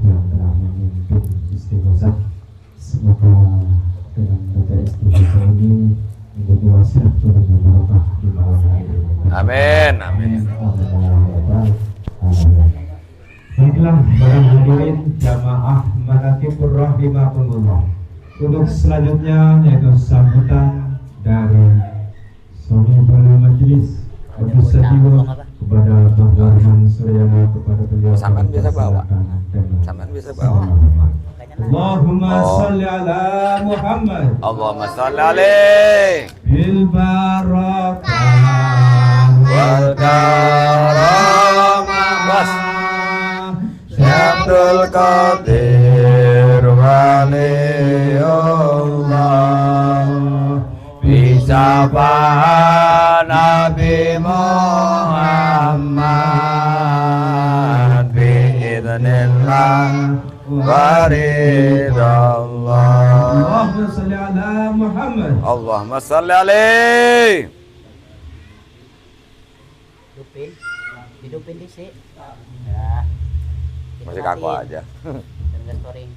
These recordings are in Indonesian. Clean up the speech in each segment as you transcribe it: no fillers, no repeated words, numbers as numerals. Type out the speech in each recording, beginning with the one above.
yang telah memimpin istighosah. Semoga dengan baca istighosah ini menjadi wasiat turunnya barokah di malam hari ini. Amin, amin. Baiklah para hadirin jamaah manakibur rahimakumullah. Untuk selanjutnya yaitu sambutan dari Sohibul Majlis Abdus Sadiwo kepada Bang Warman Suryana, kepada beliau. Sampean bisa bawa. Sampean bisa bawa. Allahumma salli ala Muhammad. Allahumma salli alaihi Bil barakah wal karamah. Bos. Abdul Qadir wali Allah bisa Nabi Muhammad biidznillah waridallah. Allahumma salli ala Muhammad. Allahumma salli alaihi. Hidupin disi. Ya. Masih kaku aja. Dan storing.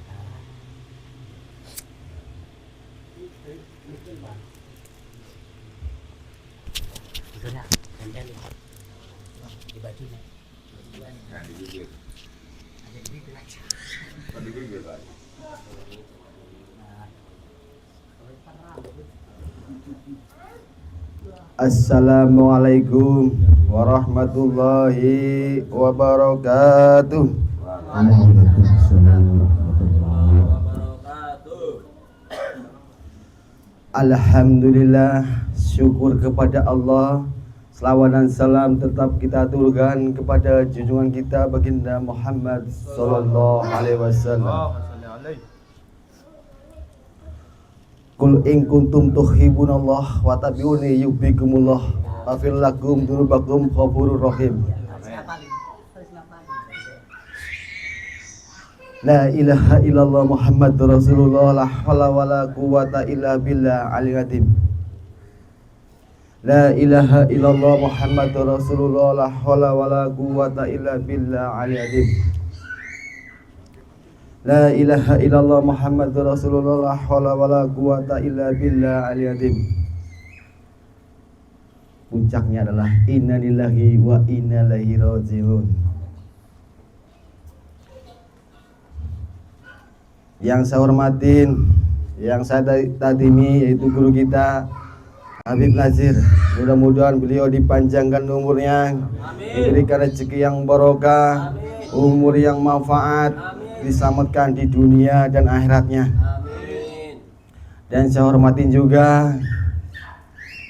Itunya, tempelin di bajunya. Nah, di bibir. Ada di bibir aja. Di bibir Pak. Assalamualaikum warahmatullahi wabarakatuh. Alhamdulillah, syukur kepada Allah. Selawat dan salam tetap kita aturkan kepada junjungan kita baginda Muhammad sallallahu alaihi wasallam. Qul in kuntum tuhibbunallah wa tabi'uni yuhibbukumullah wa fil lakum dunubakum ghafurur rahim. La ilaha illallah Muhammadur Rasulullah, la haula wala quwwata illa billah aliyil azim. La ilaha illallah Muhammadur Rasulullah, la haula wala quwwata illa billah aliyil azim. La ilaha illallah Muhammadur Rasulullah, la haula wala quwwata illa billah aliyil azim. Puncaknya adalah inna lillahi wa inna ilaihi raji'un. Yang saya hormatin, yang saya tadimi yaitu guru kita Habib Nazir. Mudah-mudahan beliau dipanjangkan umurnya, diberikan rezeki yang barokah, umur yang manfaat, diselamatkan di dunia dan akhiratnya. Dan saya hormatin juga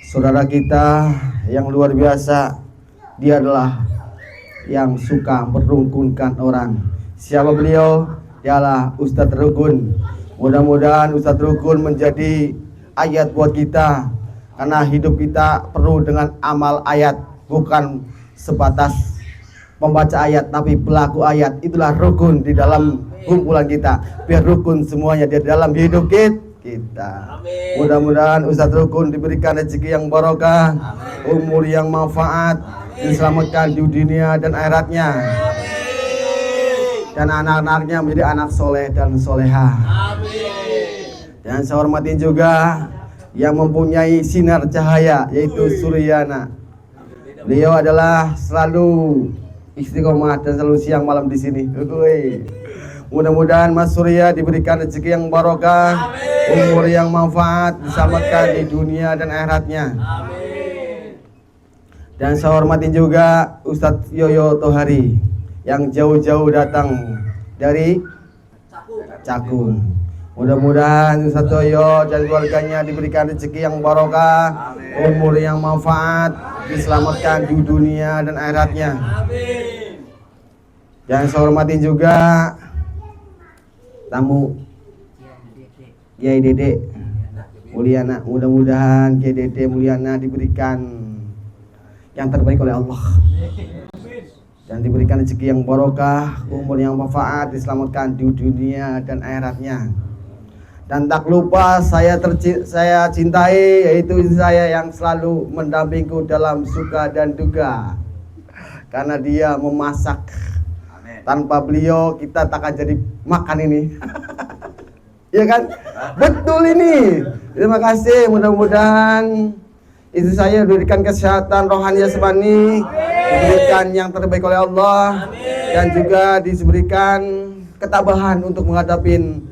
saudara kita yang luar biasa. Dia adalah yang suka merungkunkan orang. Siapa beliau? Dialah Ustadz Rukun. Mudah-mudahan Ustadz Rukun menjadi ayat buat kita, karena hidup kita perlu dengan amal ayat, bukan sebatas membaca ayat tapi pelaku ayat. Itulah rukun di dalam kumpulan kita, biar rukun semuanya di dalam hidup kita. Mudah-mudahan Ustadz Rukun diberikan rezeki yang barokah, umur yang manfaat, diselamatkan di dunia dan akhiratnya, dan anak-anaknya menjadi anak soleh dan soleha. Dan saya hormatin juga yang mempunyai sinar cahaya, yaitu Suryana. Beliau adalah selalu istiqomah dan selalu siang malam di sini. Mudah-mudahan Mas Surya diberikan rezeki yang barokah, umur yang manfaat, diselamatkan di dunia dan akhiratnya. Dan saya hormatin juga Ustadz Yoyo Tohari yang jauh-jauh datang dari Cakung. Mudah-mudahan Ustadz Yoyo dan keluarganya diberikan rezeki yang barokah, umur yang manfaat, diselamatkan di dunia dan akhiratnya. Dan saya hormatin juga tamu Kiai Dede Mulyana. Mudah-mudahan Kiai Dede Mulyana diberikan yang terbaik oleh Allah, dan diberikan rezeki yang barokah, umur yang manfaat, diselamatkan di dunia dan akhiratnya. Dan tak lupa saya cintai, yaitu istri saya yang selalu mendampingku dalam suka dan duka, karena dia memasak. Tanpa beliau kita tak akan jadi makan ini. Iya kan? Betul ini. Terima kasih, mudah-mudahan istri saya diberikan kesehatan rohani jasmani, diberikan yang terbaik oleh Allah, dan juga diberikan ketabahan untuk menghadapi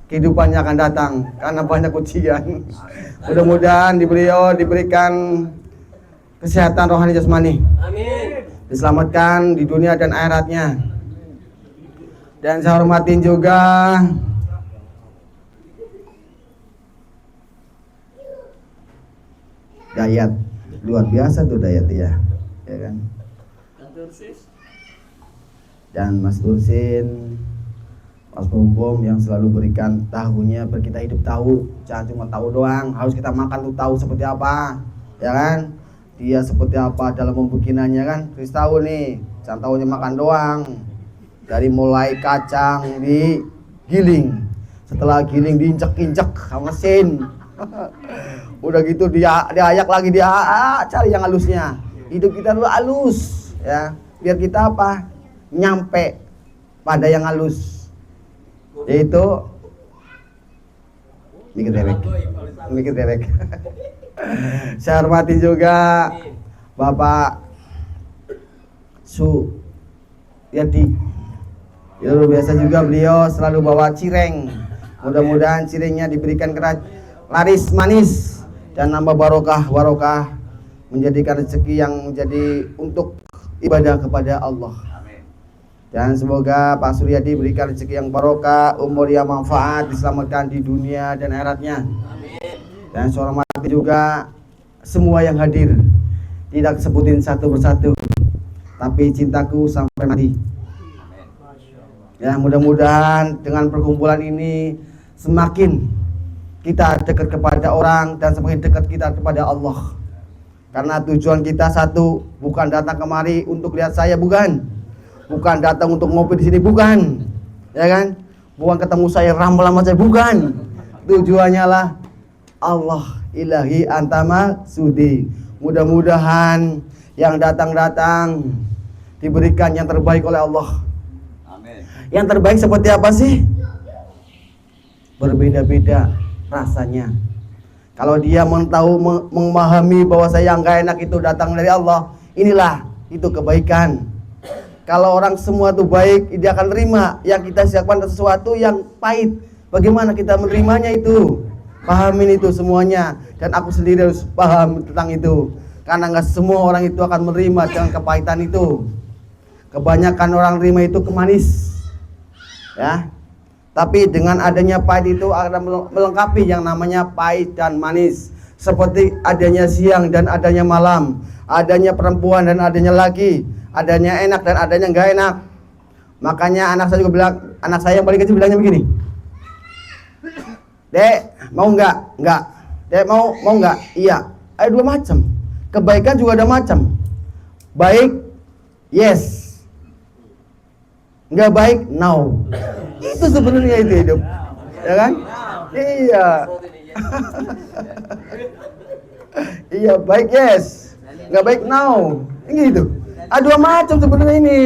kehidupan yang akan datang karena banyak ujian. Mudah-mudahan beliau diberikan kesehatan rohani jasmani. Amin. Diselamatkan di dunia dan akhiratnya. Dan saya hormatin juga Dayat, luar biasa tuh Dayat ya kan? Dan Mas Tursin, Mas Bom yang selalu berikan tahunya biar kita hidup tahu, jangan cuma tahu doang, harus kita makan tuh tahu seperti apa, ya kan? Dia seperti apa dalam pembikinannya kan? Terus tahu nih, jangan tahunya makan doang. Dari mulai kacang digiling, setelah giling diinjek-injek sama mesin. Udah gitu diayak lagi, dia cari yang halusnya. Hidup kita dulu halus ya, biar kita apa? Nyampe pada yang halus. Yaitu mikir derek. Saya hormati juga Bapak Su Yadi. Ya, luar biasa juga beliau selalu bawa cireng. Mudah-mudahan cirengnya diberikan laris manis dan nambah barokah menjadikan rezeki yang menjadi untuk ibadah kepada Allah. Dan semoga Pak Suryadi berikan rezeki yang barokah, umur yang manfaat, diselamatkan di dunia dan akhiratnya. Dan saya hormati juga semua yang hadir. Tidak sebutin satu persatu, tapi cintaku sampai mati. Ya, mudah-mudahan dengan perkumpulan ini semakin kita dekat kepada orang dan semakin dekat kita kepada Allah. Karena tujuan kita satu, bukan datang kemari untuk lihat saya, bukan datang untuk ngopi di sini, bukan, ya kan? Bukan ketemu saya ramal-ramal saya, bukan. Tujuannya lah Allah ilahi antama sudi. Mudah-mudahan yang datang diberikan yang terbaik oleh Allah. Amin. Yang terbaik seperti apa sih? Berbeda-beda rasanya. Kalau dia memahami bahwa saya yang gak enak itu datang dari Allah, inilah itu kebaikan. Kalau orang semua itu baik, dia akan terima. Yang kita siapkan sesuatu yang pahit, bagaimana kita menerimanya itu? Pahamin itu semuanya. Dan aku sendiri harus paham tentang itu. Karena nggak semua orang itu akan menerima dengan kepahitan itu. Kebanyakan orang terima itu kemanis, ya. Tapi dengan adanya pahit itu akan melengkapi yang namanya pahit dan manis. Seperti adanya siang dan adanya malam, adanya perempuan dan adanya laki, adanya enak dan adanya nggak enak. Makanya anak saya juga bilang, anak saya yang paling kecil bilangnya begini, Dek, mau nggak? Nggak. Dek, mau nggak? Iya. Ada dua macam. Kebaikan juga ada macam. Baik, yes. Nggak baik, no. Itu sebenarnya itu hidup, ya kan? Iya. Iya, baik yes. Nggak baik, no. Ini gitu. Ada dua macam sebenarnya ini.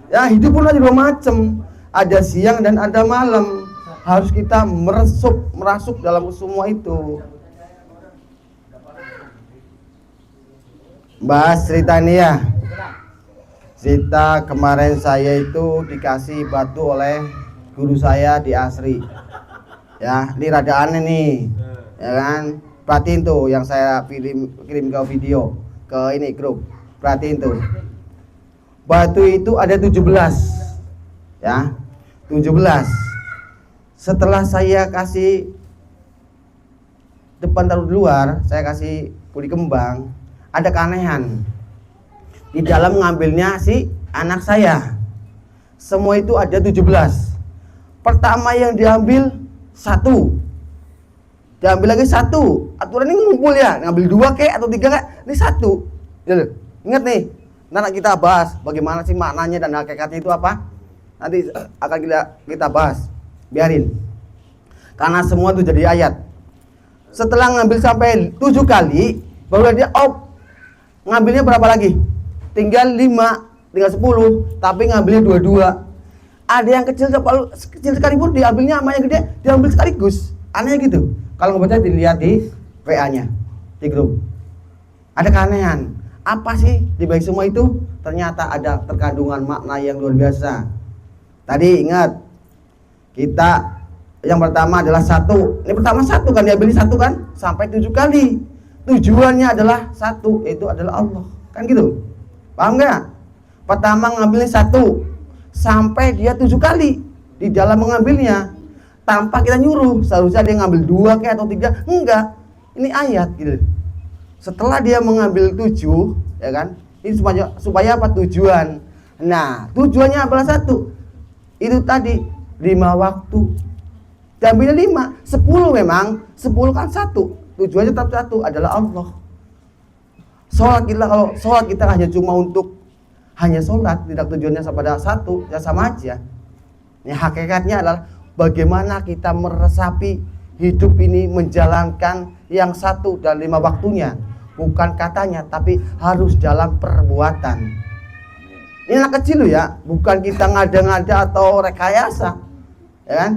Ya, hidup pun ada dua macam. Ada siang dan ada malam. Harus kita merasuk dalam semua itu. Bahas cerita ini ya. Cerita kemarin saya itu dikasih batu oleh guru saya di Asri. Ya, ini rada aneh nih. Ya kan? Perhatiin tuh yang saya kirim ke video ke ini grup. Perhatiin tuh. Batu itu ada 17. Ya. 17. Setelah saya kasih depan taruh di luar, saya kasih puli kembang, ada keanehan. Di dalam ngambilnya si anak saya. Semua itu ada 17. Pertama yang diambil 1. Diambil lagi 1. Aturan ini ngumpul ya, ngambil 2 kek atau 3 kek, ini 1. Ingat nih, nanti kita bahas bagaimana sih maknanya dan hakikatnya itu apa. Nanti akan kita bahas. Biarin. Karena semua itu jadi ayat. Setelah ngambil sampai 7 kali, baru dia ngambilnya berapa lagi? Tinggal 5, tinggal 10, tapi ngambilnya 22. Ada yang kecil sekalipun diambilnya sama yang gede diambil sekaligus. Aneh gitu. Kalau ngebaca dilihat di WA-nya, di grup. Ada keanehan. Apa sih di balik semua itu? Ternyata ada terkandungan makna yang luar biasa. Tadi ingat, kita yang pertama adalah satu. Ini pertama satu kan, diambil satu kan, sampai 7 kali. Tujuannya adalah satu, itu adalah Allah. Kan gitu. Paham nggak? Pertama ngambilnya satu, sampai dia 7 kali di dalam mengambilnya tanpa kita nyuruh. Seharusnya dia ngambil 2 kayak atau 3, enggak. Ini ayat gitu. Setelah dia mengambil 7, ya kan? Ini supaya apa tujuan? Nah, tujuannya adalah satu. Itu tadi 5 waktu. Diambilnya 5, 10 memang, 10 kan satu. Tujuannya tetap satu, adalah Allah. Sholat kita, kalau sholat kita hanya cuma untuk hanya sholat, tidak tujuannya pada satu, ya sama aja. Ini hakikatnya adalah bagaimana kita meresapi hidup ini, menjalankan yang satu dan 5 waktunya. Bukan katanya, tapi harus dalam perbuatan. Ini anak kecil loh ya, bukan kita ngada-ngada atau rekayasa, ya kan?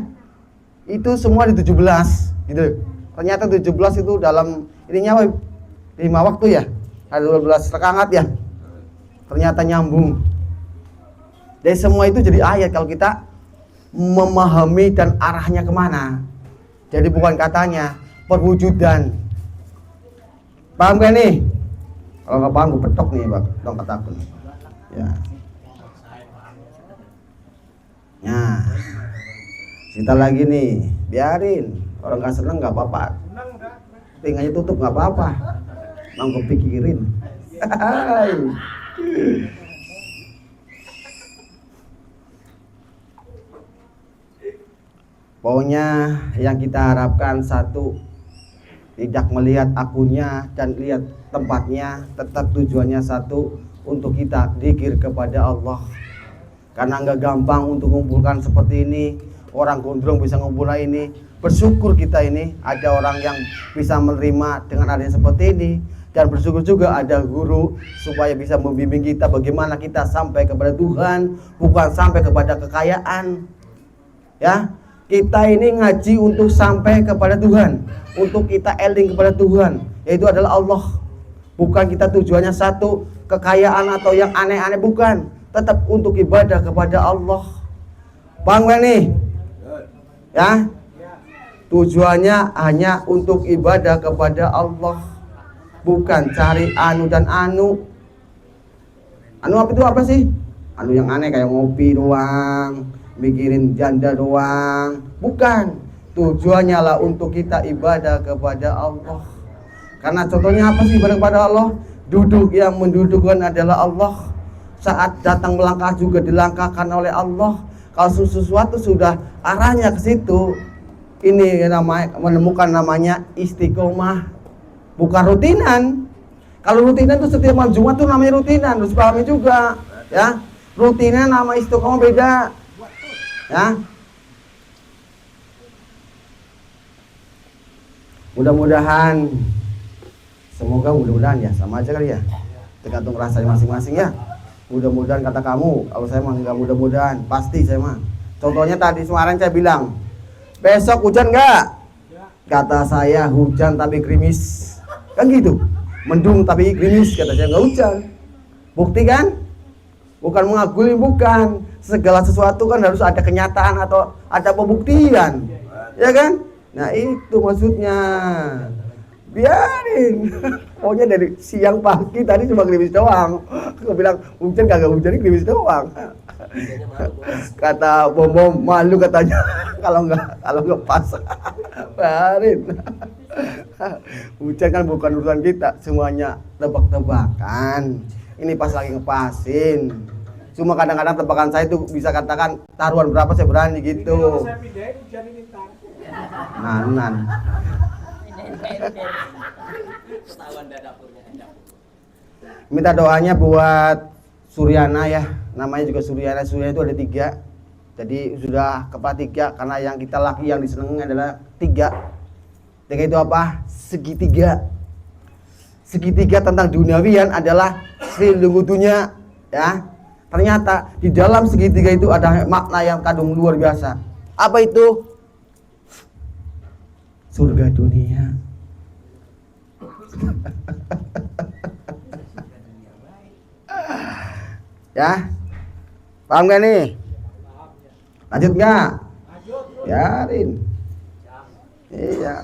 Itu semua di 17, gitu. Ternyata 17 itu dalam ininya 5 waktu ya, ada 12 rakaat ya. Ternyata nyambung. Dari semua itu jadi ayat kalau kita memahami dan arahnya kemana. Jadi bukan katanya, perwujudan. Paham gak nih? Kalau nggak paham gue petok nih bang, dong kataku nih. Ya. Nah, cerita lagi nih, biarin. Orang nggak seneng nggak apa-apa. Tinggalnya tutup nggak apa-apa. Mang gue pikirin. Pokoknya yang kita harapkan satu, tidak melihat akunnya dan lihat tempatnya, tetap tujuannya satu, untuk kita dzikir kepada Allah. Karena nggak gampang untuk mengumpulkan seperti ini. Orang gondrong bisa ngumpulkan ini. Bersyukur kita ini ada orang yang bisa menerima dengan adanya seperti ini. Dan bersyukur juga ada guru supaya bisa membimbing kita bagaimana kita sampai kepada Tuhan, bukan sampai kepada kekayaan. Ya, kita ini ngaji untuk sampai kepada Tuhan, untuk kita eling kepada Tuhan, yaitu adalah Allah. Bukan kita tujuannya satu, kekayaan atau yang aneh-aneh, bukan. Tetap untuk ibadah kepada Allah. Paham gak nih? Ya, tujuannya hanya untuk ibadah kepada Allah, bukan cari anu dan anu. Anu apa itu apa sih? Anu yang aneh kayak ngopi doang, mikirin janda doang. Bukan. Tujuannya lah untuk kita ibadah kepada Allah. Karena contohnya apa sih ibadah kepada Allah? Duduk yang mendudukkan adalah Allah. Saat datang melangkah juga dilangkahkan oleh Allah. Kalau sesuatu sudah arahnya ke situ, ini namanya menemukan namanya istiqomah, bukan rutinan. Kalau rutinan itu setiap malam Jumat tuh namanya rutinan, harus pahami juga, ya. Rutinan nama istiqomah beda, ya. Mudah-mudahan, mudah-mudahan ya, sama aja kali ya, tergantung rasanya masing-masing ya. Mudah-mudahan kata kamu, kalau saya mah nggak mudah-mudahan, pasti saya mah. Contohnya tadi kemarin saya bilang, besok hujan nggak? Kata saya hujan tapi gerimis, kan gitu. Mendung tapi gerimis, kata saya nggak hujan. Bukti kan? Bukan mengagumi, bukan. Segala sesuatu kan harus ada kenyataan atau ada pembuktian, ya kan? Nah itu maksudnya. Biarin. Pokoknya dari siang pagi tadi cuma gerimis doang. Aku bilang hujan kagak hujan, gerimis doang. Kata bom malu katanya kalau nggak pas. Biarin. Hujan kan bukan urusan kita, semuanya tebak-tebakan. Ini pas lagi ngepasin. Cuma kadang-kadang tebakan saya itu bisa katakan taruhan berapa saya berani gitu. Nanan. Minta doanya buat Suryana ya, namanya juga Suryana. Suryana itu ada 3, jadi sudah kepala 3 karena yang kita laki yang disenangi adalah 3. 3 itu apa? Segitiga. Segitiga tentang duniawian adalah Sri Lungudunya ya. Ternyata di dalam segitiga itu ada makna yang kandung luar biasa. Apa itu? Surga dunia. Ya, paham gak nih? Lanjut gak? Biarin. Iya.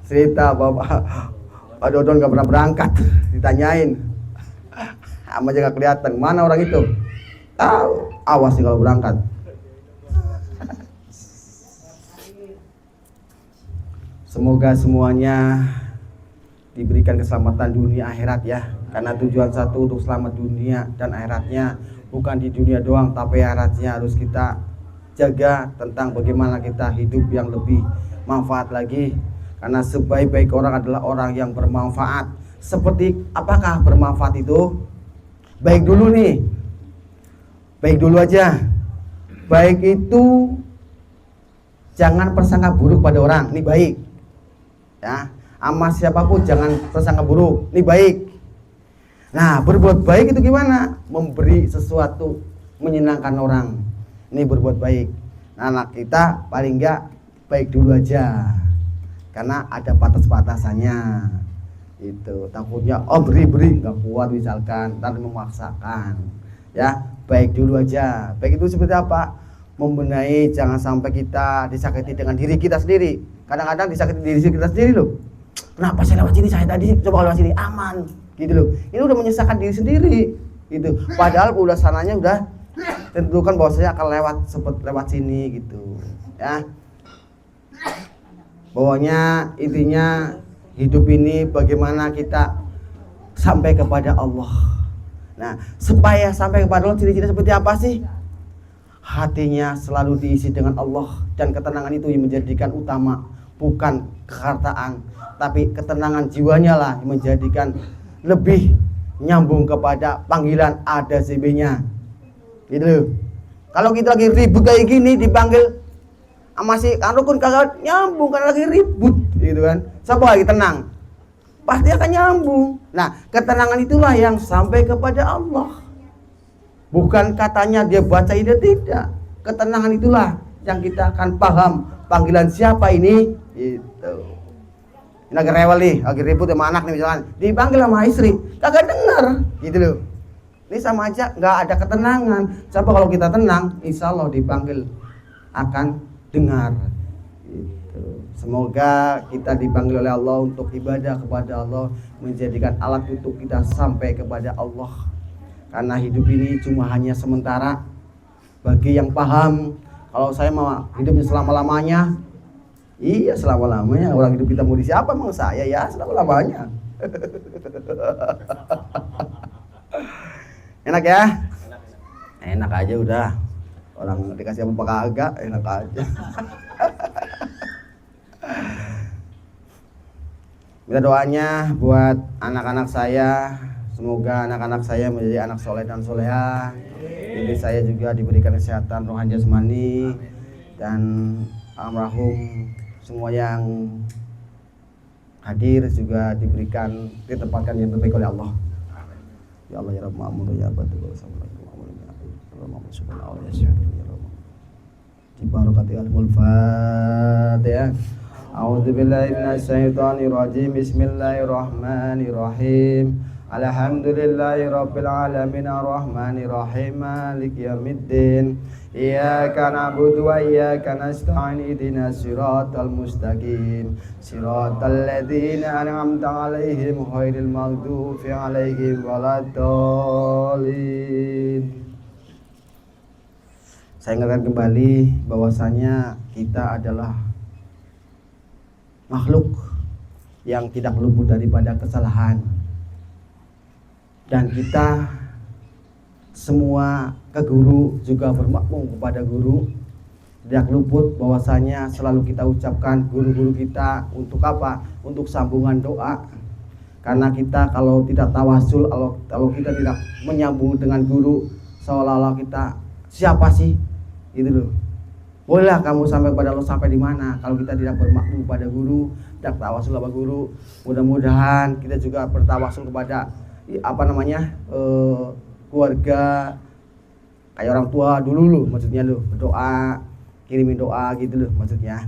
Cerita Pak Dodon gak pernah berangkat, ditanyain. Sama aja gak kelihatan. Mana orang itu? Tahu. Awas nih kalau berangkat. Semoga semuanya diberikan keselamatan dunia akhirat ya. Karena tujuan satu untuk selamat dunia dan akhiratnya. Bukan di dunia doang, tapi akhiratnya harus kita jaga tentang bagaimana kita hidup yang lebih manfaat lagi. Karena sebaik-baik orang adalah orang yang bermanfaat. Seperti apakah bermanfaat itu? Baik dulu nih. Baik dulu aja. Baik itu jangan prasangka buruk pada orang. Ini baik. Ya, sama siapapun jangan prasangka buruk. Ini baik. Nah, berbuat baik itu gimana? Memberi sesuatu, menyenangkan orang. Ini berbuat baik. Nah, anak kita paling enggak baik dulu aja. Karena ada batas-batasannya. Itu takutnya beri nggak kuat misalkan, dan memaksakan. Ya, baik dulu aja. Baik itu seperti apa? Membenahi, jangan sampai kita disakiti dengan diri kita sendiri. Kadang-kadang disakiti diri kita sendiri loh. Kenapa saya lewat sini, saya tadi coba lewat sini aman, gitu loh. Ini udah menyusahkan diri sendiri, gitu. Padahal udah sananya udah tentukan bahwa saya akan lewat sini, gitu. Ya. Pokoknya intinya hidup ini bagaimana kita sampai kepada Allah. Nah, supaya sampai kepada Allah ciri-ciri seperti apa sih? Hatinya selalu diisi dengan Allah, dan ketenangan itu yang menjadikan utama, bukan kehartaan, tapi ketenangan jiwanya lah yang menjadikan lebih nyambung kepada panggilan ada CB-nya. Gitu. Kalau kita lagi ribut kayak gini dipanggil sama si Rukun kagak nyambung, karena lagi ribut gitu kan. Siapa lagi tenang? Pasti akan nyambung. Nah, ketenangan itulah yang sampai kepada Allah. Bukan katanya dia baca ide, tidak. Ketenangan itulah yang kita akan paham panggilan siapa ini. Gitu. Ini lagi rewel nih, lagi ribut sama anak nih misalkan, dipanggil sama istri, kagak dengar, gitu loh. Ini sama aja nggak ada ketenangan. Siapa kalau kita tenang, insya Allah dipanggil akan dengar. Gitu. Semoga kita dipanggil oleh Allah untuk ibadah kepada Allah, menjadikan alat untuk kita sampai kepada Allah. Karena hidup ini cuma hanya sementara. Bagi yang paham, kalau saya mau hidupnya selama-lamanya, iya selama-lamanya. Orang hidup kita mau di siapa emang saya, ya selama-lamanya. Enak ya? Enak aja udah. Orang dikasih apa kagak, enak aja. Minta doanya buat anak-anak saya. Semoga anak-anak saya menjadi anak soleh dan soleha. Jadi saya juga diberikan kesehatan rohani jasmani, dan almarhum semua yang hadir juga ditempatkan yang terbaik oleh Allah. Ya Allah ya Rabb ma'amur ya Abadu wa assalamualaikum warahmatullahi wabarakatuh. Di barakati al-Fatihah. A'udzubillahi minasyaitonirrajim. Bismillahirrahmanirrahim. Alhamdulillahi rabbil alamin arrahmanir rahim maliki yaumiddin. Iyyaka na'budu wa iyyaka nasta'in ihdinas siratal mustaqim siratal ladzina an'amta 'alaihim ghairil maghdubi 'alaihim waladdallin. Saya ingatkan kembali bahwasanya kita adalah makhluk yang tidak luput daripada kesalahan. Dan kita semua ke guru juga bermakmum kepada guru. Tidak luput bahwasanya selalu kita ucapkan guru-guru kita untuk apa? Untuk sambungan doa. Karena kita kalau tidak tawasul, kalau kita tidak menyambung dengan guru, seolah-olah kita siapa sih? Gitu loh. Bolehlah kamu sampai kepada Allah sampai di mana kalau kita tidak bermakmum kepada guru, tidak tawasul kepada guru. Mudah-mudahan kita juga bertawasul kepada keluarga, kayak orang tua dulu loh maksudnya loh, berdoa, kirimin doa gitu loh maksudnya.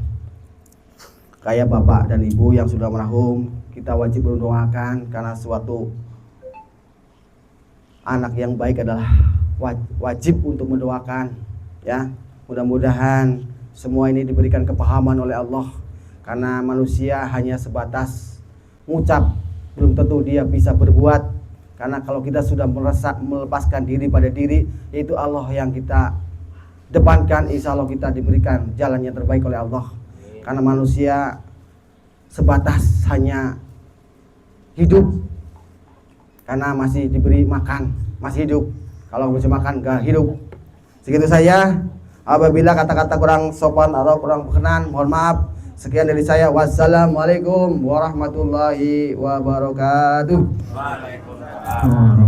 Kayak bapak dan ibu yang sudah merahum, kita wajib mendoakan karena suatu anak yang baik adalah wajib untuk mendoakan ya. Mudah-mudahan semua ini diberikan kepahaman oleh Allah, karena manusia hanya sebatas mengucap, belum tentu dia bisa berbuat. Karena kalau kita sudah melepaskan diri pada diri, yaitu Allah yang kita depankan, insya Allah kita diberikan jalan yang terbaik oleh Allah. Karena manusia sebatas hanya hidup karena masih diberi makan, masih hidup. Kalau masih makan gak hidup. Segitu saja. Apabila kata-kata kurang sopan atau kurang berkenan, mohon maaf. Sekian dari saya. Wassalamualaikum warahmatullahi wabarakatuh. Waalaikumsalam.